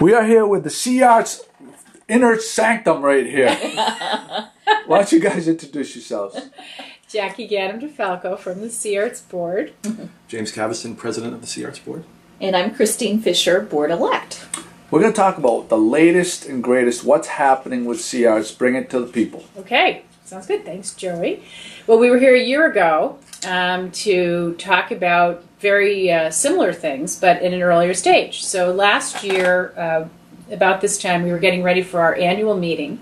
We are here with the seARTS inner sanctum right here. Why don't you guys introduce yourselves? Jackie Gaddam DeFalco from the seARTS board. James Caveston, president of the seARTS board. And I'm Christine Fisher, board-elect. We're going to talk about the latest and greatest, what's happening with seARTS, bring it to the people. Okay, sounds good. Thanks, Joey. Well, we were here a year ago to talk about very similar things, but in an earlier stage. So last year, about this time, we were getting ready for our annual meeting.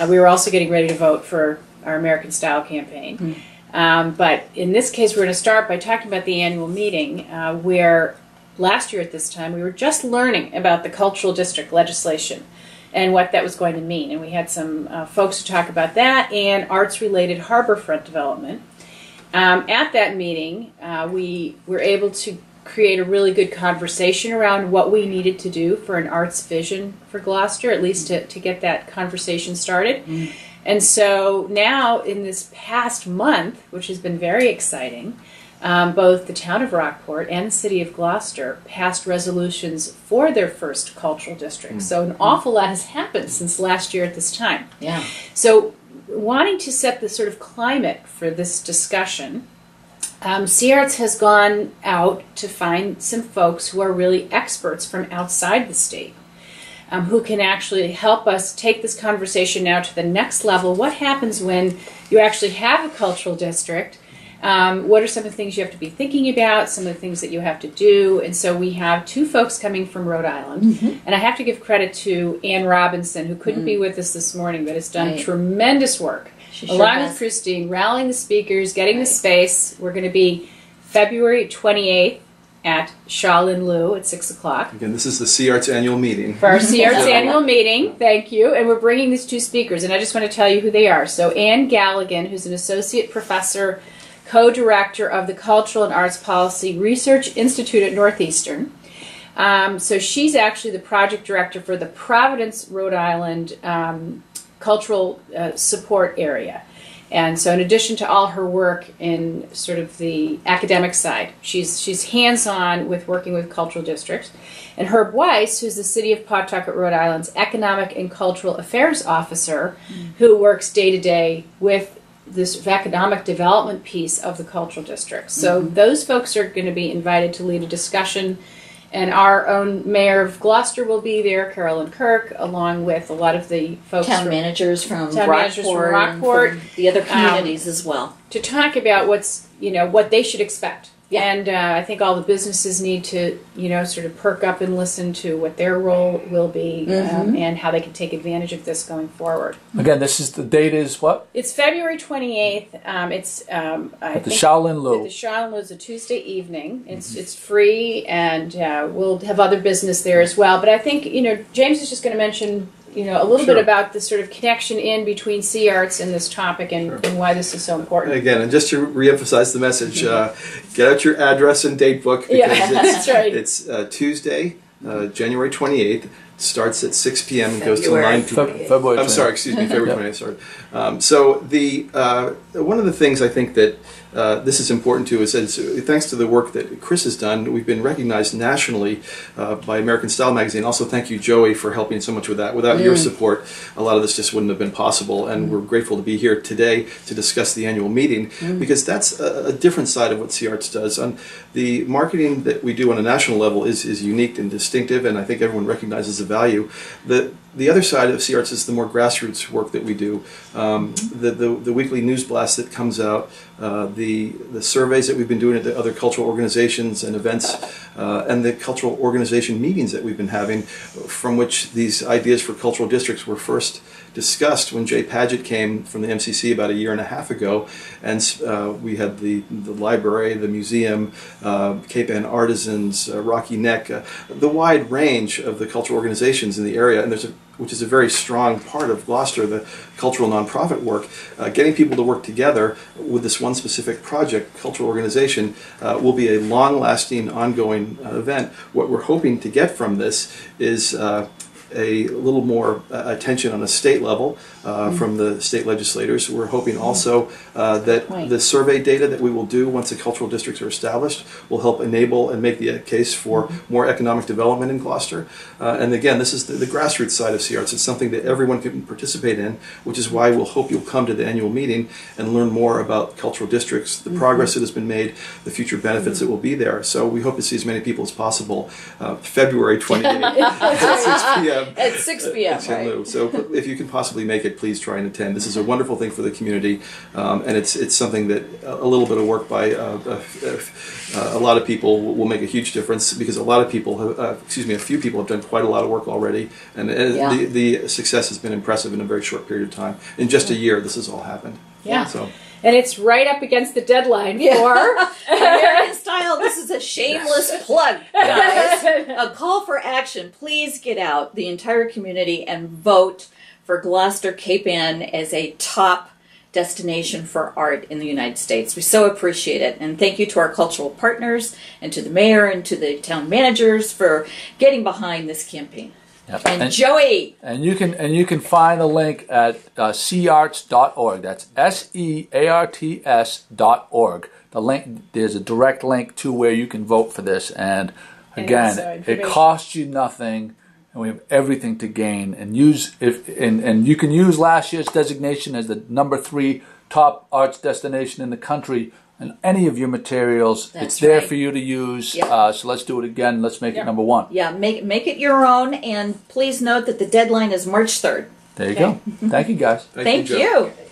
We were also getting ready to vote for our American Style campaign. But in this case, we're going to start by talking about the annual meeting, where last year at this time, we were just learning about the cultural district legislation and what that was going to mean. And we had some folks to talk about that and arts-related harborfront development. At that meeting, we were able to create a really good conversation around what we needed to do for an arts vision for Gloucester, at least to get that conversation started. And so now, in this past month, which has been very exciting, both the town of Rockport and the city of Gloucester passed resolutions for their first cultural district. So an awful lot has happened since last year at this time. Yeah. So wanting to set the sort of climate for this discussion, seARTS has gone out to find some folks who are really experts from outside the state, who can actually help us take this conversation now to the next level. What happens when you actually have a cultural district? What are some of the things you have to be thinking about, some of the things that you have to do? And so we have two folks coming from Rhode Island. And I have to give credit to Ann Robinson, who couldn't be with us this morning, but has done tremendous work, along with Christine, rallying the speakers, getting the space. We're going to be February 28th at Shaolin Lu at 6 o'clock. Again, this is the seARTS annual meeting. For our seARTS annual meeting, thank you. And we're bringing these two speakers, and I just want to tell you who they are. So Ann Galligan, who's an associate professor, co-director of the Cultural and Arts Policy Research Institute at Northeastern. So she's actually the project director for the Providence, Rhode Island cultural support area. And so in addition to all her work in sort of the academic side, she's hands-on with working with cultural districts. And Herb Weiss, who's the City of Pawtucket, Rhode Island's Economic and Cultural Affairs Officer, who works day-to-day with this economic development piece of the cultural district. So those folks are going to be invited to lead a discussion, and our own mayor of Gloucester will be there, Carolyn Kirk, along with a lot of the folks Town managers from Rockport, and from the other communities as well, to talk about what's what they should expect. And I think all the businesses need to, sort of perk up and listen to what their role will be and how they can take advantage of this going forward. Again, the date is what? It's February 28th. It's at the Shaolin Lu. At the Shaolin Lu is a Tuesday evening. It's free, and we'll have other business there as well. But I think James is just going to mention a little bit about the sort of connection in between seARTS and this topic and why this is so important. Again, and just to reemphasize the message, get out your address and date book, because that's right. It's Tuesday, January 28th. Starts at 6 p.m. and goes till 9 p.m. February. I'm sorry, excuse me, February 28th. Sorry. So one of the things I think that this is important to is that thanks to the work that Chris has done, we've been recognized nationally by American Style magazine. Also, thank you, Joey, for helping so much with that. Without your support, a lot of this just wouldn't have been possible. And we're grateful to be here today to discuss the annual meeting, because that's a different side of what seARTS does. The marketing that we do on a national level is unique and distinctive, and I think everyone recognizes the value. The other side of seARTS is the more grassroots work that we do. The weekly news blast that comes out, the surveys that we've been doing at the other cultural organizations and events, and the cultural organization meetings that we've been having, from which these ideas for cultural districts were first discussed when Jay Padgett came from the MCC about a year and a half ago, and we had the library, the museum, Cape Ann Artisans, Rocky Neck, the wide range of the cultural organizations in the area, and which is a very strong part of Gloucester, the cultural nonprofit work. Getting people to work together with this one specific project, cultural organization, will be a long-lasting, ongoing event. What we're hoping to get from this is a little more attention on a state level from the state legislators. We're hoping also that the survey data that we will do once the cultural districts are established will help enable and make the case for more economic development in Gloucester. And again, this is the grassroots side of seARTS. It's something that everyone can participate in, which is why we'll hope you'll come to the annual meeting and learn more about cultural districts, the progress that has been made, the future benefits that will be there. So we hope to see as many people as possible. February 28th at 6 p.m. At 6 p.m. Right. So if you can possibly make it, please try and attend. This is a wonderful thing for the community, and it's something that a little bit of work by a lot of people will make a huge difference, because a lot of people, a few people have done quite a lot of work already, and the success has been impressive in a very short period of time. In just a year, this has all happened. Yeah. So. And it's right up against the deadline for American Style. This is a shameless plug, guys. A call for action. Please get out, the entire community, and vote for Gloucester Cape Ann as a top destination for art in the United States. We so appreciate it. And thank you to our cultural partners and to the mayor and to the town managers for getting behind this campaign. Yep. And Joey. And you can find the link at seARTS.org. That's searts.org. The link, there's a direct link to where you can vote for this. And again, it costs you nothing, and we have everything to gain. And you can use last year's designation as the #3 top arts destination in the country. And any of your materials, it's there for you to use. Yep. So let's do it again. Let's make it #1. Yeah, make it your own, and please note that the deadline is March 3rd. There you go. Thank you, guys. Thank you, Joe. Thank you.